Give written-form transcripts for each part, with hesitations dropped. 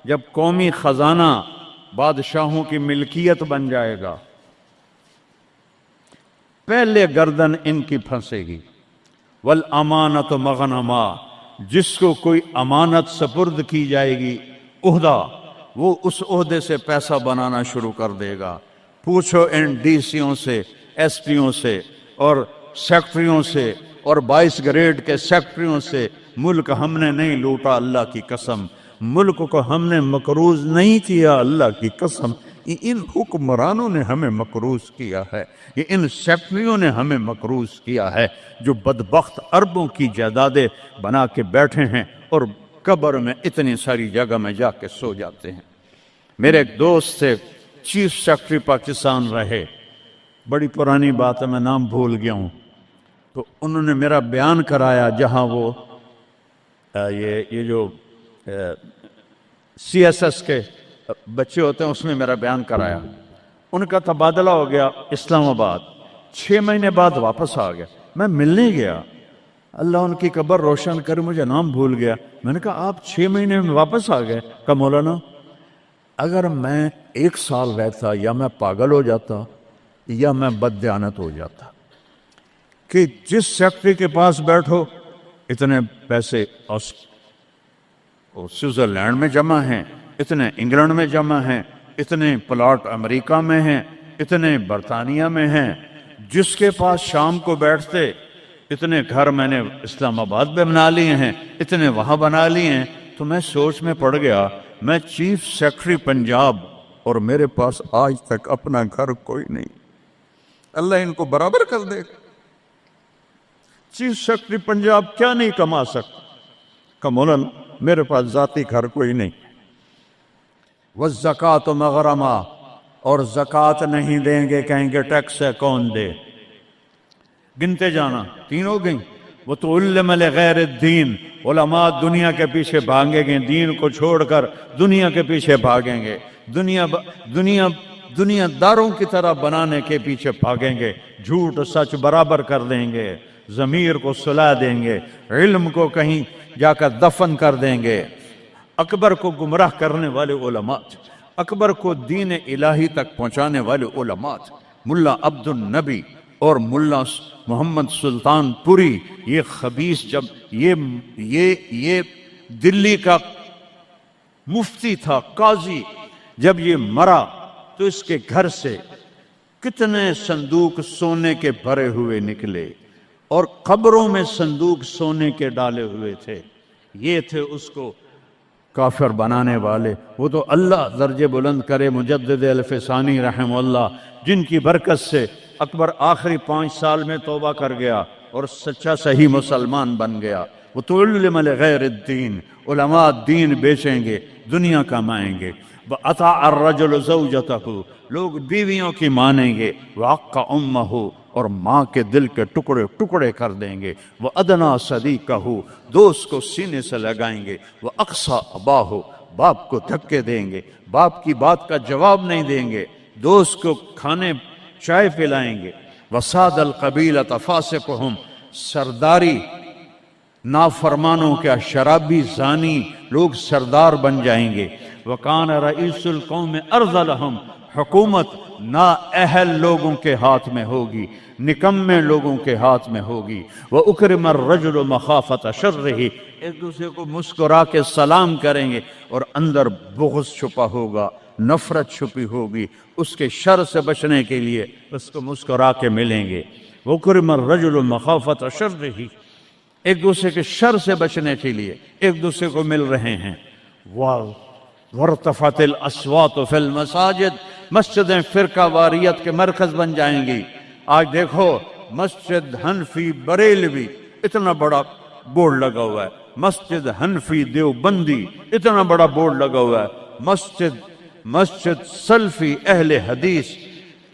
جب قومی خزانہ بادشاہوں کی ملکیت بن جائے گا، پہلے گردن ان کی پھنسے گی۔ والامانۃ مغنما، جس کو کوئی امانت سپرد کی جائے گی عہدہ، وہ اس عہدے سے پیسہ بنانا شروع کر دے گا۔ پوچھو ان ڈی سیوں سے، ایس پیوں سے اور سیکٹریوں سے اور 22 گریڈ کے سیکٹریوں سے، ملک ہم نے نہیں لوٹا اللہ کی قسم، ملک کو ہم نے مقروض نہیں کیا اللہ کی قسم، ان حکمرانوں نے ہمیں مقروض کیا ہے، یہ ان سیکٹریوں نے ہمیں مقروض کیا ہے، جو بدبخت اربوں کی جائیدادیں بنا کے بیٹھے ہیں اور قبر میں اتنی ساری جگہ میں جا کے سو جاتے ہیں۔ میرے ایک دوست تھے، چیف سیکرٹری پاکستان رہے، بڑی پرانی بات ہے، میں نام بھول گیا ہوں، تو انہوں نے میرا بیان کرایا جہاں وہ یہ جو سی ایس ایس کے بچے ہوتے ہیں اس میں میرا بیان کرایا۔ ان کا تبادلہ ہو گیا اسلام آباد، 6 مہینے بعد واپس آ گیا، میں ملنے گیا، اللہ ان کی قبر روشن کرے، مجھے نام بھول گیا۔ میں نے کہا آپ 6 مہینے میں واپس آ گئے؟ کہا مولانا اگر میں 1 سال رہتا یا میں پاگل ہو جاتا یا میں بددیانت ہو جاتا، کہ جس سیکٹری کے پاس بیٹھو اتنے پیسے سوئٹزرلینڈ میں جمع ہیں، اتنے انگلینڈ میں جمع ہیں، اتنے پلاٹ امریکہ میں ہیں، اتنے برطانیہ میں ہیں، جس کے پاس شام کو بیٹھتے اتنے گھر میں نے اسلام آباد میں بنا لیے ہیں، اتنے وہاں بنا لیے ہیں۔ تو میں سوچ میں پڑ گیا، میں چیف سیکرٹری پنجاب اور میرے پاس آج تک اپنا گھر کوئی نہیں، اللہ ان کو برابر کر دے۔ چیف سیکرٹری پنجاب کیا نہیں کما سکتا؟ کہ مولانا میرے پاس ذاتی گھر کوئی نہیں۔ والزکوٰۃ مغرمہ، اور زکوٰۃ نہیں دیں گے، کہیں گے ٹیکس ہے کون دے؟ گنتے جانا، 3 ہو گئیں۔ وَتُعَلِّمَ لِغَيْرِ الدِّينِ، علماء دنیا کے پیچھے بھاگیں گے، دین کو چھوڑ کر دنیا کے پیچھے بھاگیں گے، دنیا داروں کی طرح بنانے کے پیچھے بھاگیں گے، جھوٹ سچ برابر کر دیں گے، ضمیر کو سلا دیں گے، علم کو کہیں جا کر دفن کر دیں گے۔ اکبر کو گمراہ کرنے والے علماء، اکبر کو دین الہی تک پہنچانے والے علماء، ملا عبد النبی اور ملا محمد سلطان پوری، یہ خبیث، جب یہ دلی کا مفتی تھا، قاضی، جب یہ مرا تو اس کے گھر سے کتنے صندوق سونے کے بھرے ہوئے نکلے، اور قبروں میں صندوق سونے کے ڈالے ہوئے تھے۔ یہ تھے اس کو کافر بنانے والے۔ وہ تو اللہ درجے بلند کرے مجدد الفسانی رحمہ اللہ، جن کی برکت سے اکبر آخری 5 سال میں توبہ کر گیا اور سچا صحیح مسلمان بن گیا۔ وَتُعَلِّمَ لِغَيْرِ الدِّينِ، علماء دین بیچیں گے، دنیا کمائیں گے۔ وَأَطَاعَ الرَّجُلُ زَوْجَتَهُ، لوگ بیویوں کی مانیں گے۔ وَعَقَّ أُمَّهُ، اور ماں کے دل کے ٹکڑے ٹکڑے کر دیں گے۔ وَأَدْنَا صَدِيقَهُ، دوست کو سینے سے لگائیں گے۔ وَأَقْصَى أَبَاهُ، باپ کو دھکے دیں گے، باپ کی بات کا جواب نہیں دیں گے، دوست کو کھانے چائے پلائیں گے۔ وَسَادَ الْقَبِيلَةَ فَاسِقُهُمْ، سرداری نافرمانوں کا، شرابی زانی لوگ سردار بن جائیں گے۔ وَكَانَ رَئِيسُ الْقَوْمِ أَرْذَلَهُمْ، حکومت نااہل لوگوں کے ہاتھ میں ہوگی، نکمے لوگوں کے ہاتھ میں ہوگی۔ وَأُكْرِمَ الرَّجُلُ مَخَافَةَ شَرِّهِ، ایک دوسرے کو مسکرا کے سلام کریں گے، اور اندر بغض چھپا ہوگا، نفرت چھپی ہوگی، اس کے شر سے بچنے کے لیے اس کو مسکرا کے ملیں گے۔ وَأُكْرِمَ الرَّجُلُ مَخَافَةَ شَرِّهِ، ایک دوسرے کے شر سے بچنے کے لیے ایک دوسرے کو مل رہے ہیں۔ وَارْتَفَعَتِ الْأَصْوَاتُ فِي الْمَسَاجِدِ، مسجدیں فرقہ واریت کے مرکز بن جائیں گی۔ آج دیکھو مسجد حنفی بریلوی اتنا بڑا بورڈ لگا ہوا ہے، مسجد حنفی دیوبندی اتنا بڑا بورڈ لگا ہوا ہے، مسجد سلفی اہل حدیث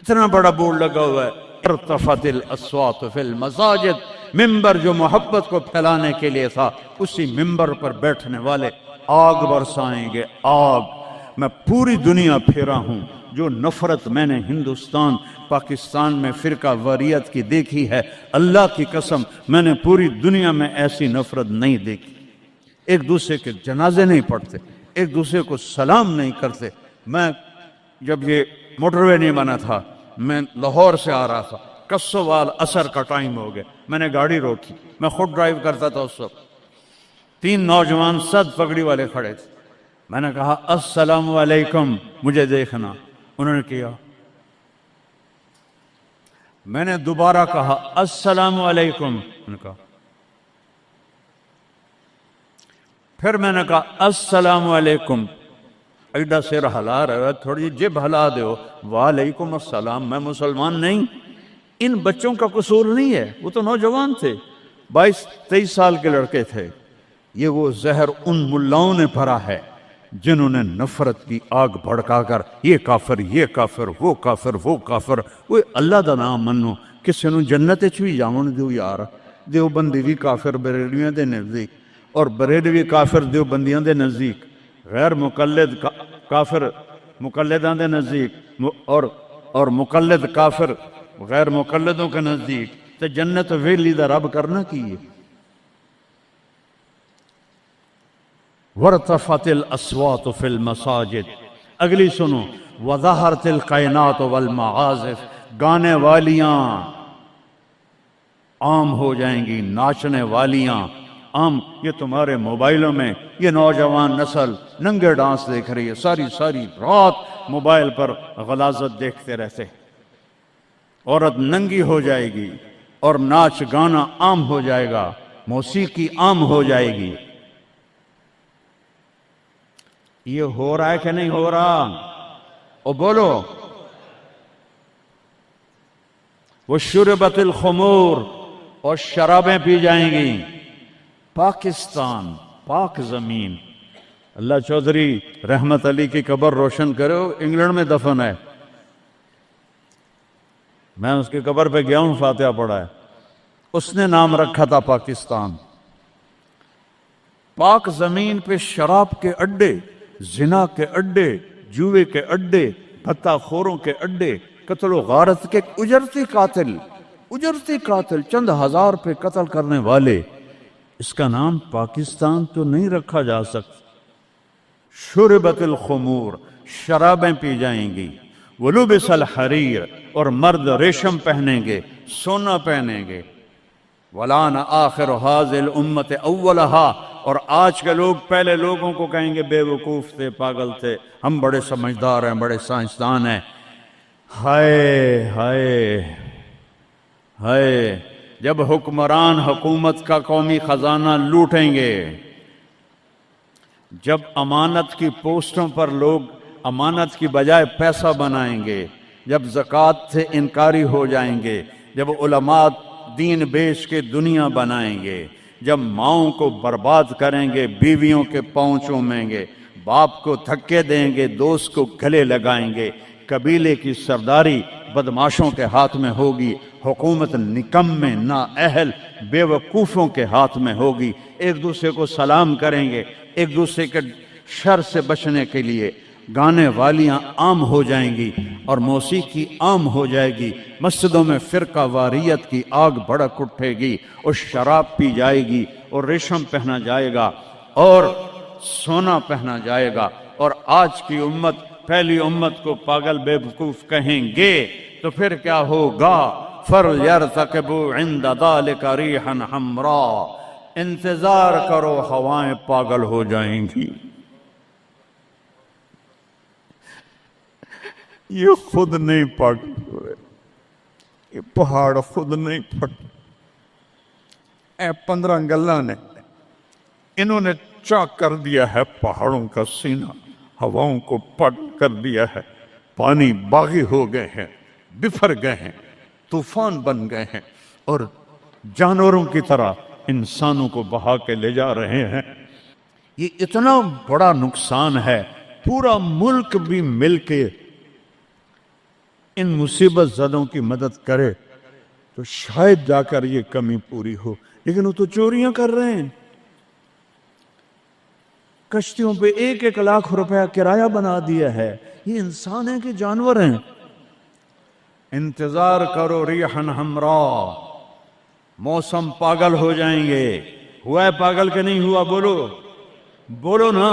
اتنا بڑا بورڈ لگا ہوا ہے۔ ارتفعت الاصوات فی المساجد، ممبر جو محبت کو پھیلانے کے لیے تھا، اسی ممبر پر بیٹھنے والے آگ برسائیں گے، آگ۔ میں پوری دنیا پھیرا ہوں، جو نفرت میں نے ہندوستان پاکستان میں فرقہ واریت کی دیکھی ہے، اللہ کی قسم میں نے پوری دنیا میں ایسی نفرت نہیں دیکھی۔ ایک دوسرے کے جنازے نہیں پڑھتے، ایک دوسرے کو سلام نہیں کرتے. میں جب یہ موٹر وے نہیں بنا تھا، میں لاہور سے آ رہا تھا، کسوال عصر کا ٹائم ہو گیا، میں نے گاڑی روکی، میں خود ڈرائیو کرتا تھا اس وقت. 3 نوجوان سد پگڑی والے کھڑے تھے. میں نے کہا السلام علیکم، مجھے دیکھنا. انہوں نے کیا. میں نے دوبارہ کہا السلام علیکم، انہوں نے کہا. پھر میں نے کہا السلام علیکم. ایڈا سر ہلا رہا ہے، تھوڑی جب ہلا دو، وعلیکم السلام. میں مسلمان نہیں. ان بچوں کا قصور نہیں ہے، وہ تو نوجوان تھے، 22-23 سال کے لڑکے تھے. یہ وہ زہر ان ملاؤں نے بھرا ہے جنہوں نے نفرت کی آگ بھڑکا کر یہ کافر، یہ کافر، وہ کافر، وہ کافر. وہ اللہ دا نام منو، کسے نو جنت وچ بھی جاون دیو یار. دیوبندی بھی کافر بریلویاں دے نزدیک، اور بریلوی کافر دیوبندیاں دے نزدیک، غیر مقلد کافر مقلداں دے نزدیک، اور مقلد کافر غیر مقلدوں کے نزدیک. تے جنت ویلی دا رب کرنا کی ہے. وَارْتَفَعَتِ الْأَصْوَاتُ فِي الْمَسَاجِدِ. اگلی سنو. وَظَهَرَتِ الْقَيْنَاتُ وَالْمَعَازِفِ. گانے والیاں عام ہو جائیں گی، ناچنے والیاں عام. یہ تمہارے موبائلوں میں یہ نوجوان نسل ننگے ڈانس دیکھ رہی ہے، ساری رات موبائل پر غلاظت دیکھتے رہتے. عورت ننگی ہو جائے گی اور ناچ گانا عام ہو جائے گا، موسیقی عام ہو جائے گی. یہ ہو رہا ہے کہ نہیں ہو رہا؟ او بولو. وَشُرِبَتِ الْخُمُورِ. اور شرابیں پی جائیں گی. پاکستان پاک زمین. اللہ چودھری رحمت علی کی قبر روشن کرو، انگلینڈ میں دفن ہے. میں اس کی قبر پہ گیا ہوں، فاتحہ پڑھا ہے. اس نے نام رکھا تھا پاکستان. پاک زمین پہ شراب کے اڈے، زنا کے اڈے، جوئے کے اڈے، بھتہ خوروں کے اڈے، قتل و غارت کے اجرتی قاتل، چند ہزار پہ قتل کرنے والے. اس کا نام پاکستان تو نہیں رکھا جا سکتا. شربت الخمور. شرابیں پی جائیں گی. ولبس الحریر. اور مرد ریشم پہنیں گے، سونا پہنیں گے. ولان آخر هذه الامة اولها. اور آج کے لوگ پہلے لوگوں کو کہیں گے بے وقوف تھے، پاگل تھے، ہم بڑے سمجھدار ہیں، بڑے سائنسدان ہیں. ہائے ہائے ہائے. جب حکمران حکومت کا قومی خزانہ لوٹیں گے، جب امانت کی پوسٹوں پر لوگ امانت کی بجائے پیسہ بنائیں گے، جب زکوٰۃ سے انکاری ہو جائیں گے، جب علماء دین بیچ کے دنیا بنائیں گے، جب ماؤں کو برباد کریں گے، بیویوں کے پاؤں چومیں گے، باپ کو دھکے دیں گے، دوست کو گلے لگائیں گے، قبیلے کی سرداری بدماشوں کے ہاتھ میں ہوگی، حکومت نکمے نااہل بے وقوفوں کے ہاتھ میں ہوگی. ایک دوسرے کو سلام کریں گے، ایک دوسرے کے شر سے بچنے کے لیے گانے والیاں عام ہو جائیں گی اور موسیقی عام ہو جائے گی. مسجدوں میں فرقہ واریت کی آگ بھڑک اٹھے گی اور شراب پی جائے گی اور ریشم پہنا جائے گا اور سونا پہنا جائے گا. اور آج کی امت پہلی امت کو پاگل بے وقوف کہیں گے تو پھر کیا ہوگا؟ فَلْيَرْتَقِبُوا عِنْدَ ذَلِكَ رِيحًا حَمْرَاءَ. انتظار کرو، ہوائیں پاگل ہو جائیں گی. یہ خود نہیں پاگل ہوئے، یہ پہاڑ خود نہیں پھٹ. اے 15 گلہ نے انہوں نے چاک کر دیا ہے پہاڑوں کا سینہ، ہواؤں کو پٹ کر دیا ہے. پانی باغی ہو گئے ہیں، بفر گئے ہیں، طوفان بن گئے ہیں اور جانوروں کی طرح انسانوں کو بہا کے لے جا رہے ہیں. یہ اتنا بڑا نقصان ہے. پورا ملک بھی مل کے ان مصیبت زدوں کی مدد کرے تو شاید جا کر یہ کمی پوری ہو. لیکن وہ تو چوریاں کر رہے ہیں. کشتیوں پہ 1-1 لاکھ روپیہ کرایہ بنا دیا ہے. یہ انسان ہیں کہ جانور ہیں؟ انتظار کرو ریحن حمراء. موسم پاگل ہو جائیں گے. ہوا ہے پاگل کہ نہیں ہوا؟ بولو نا.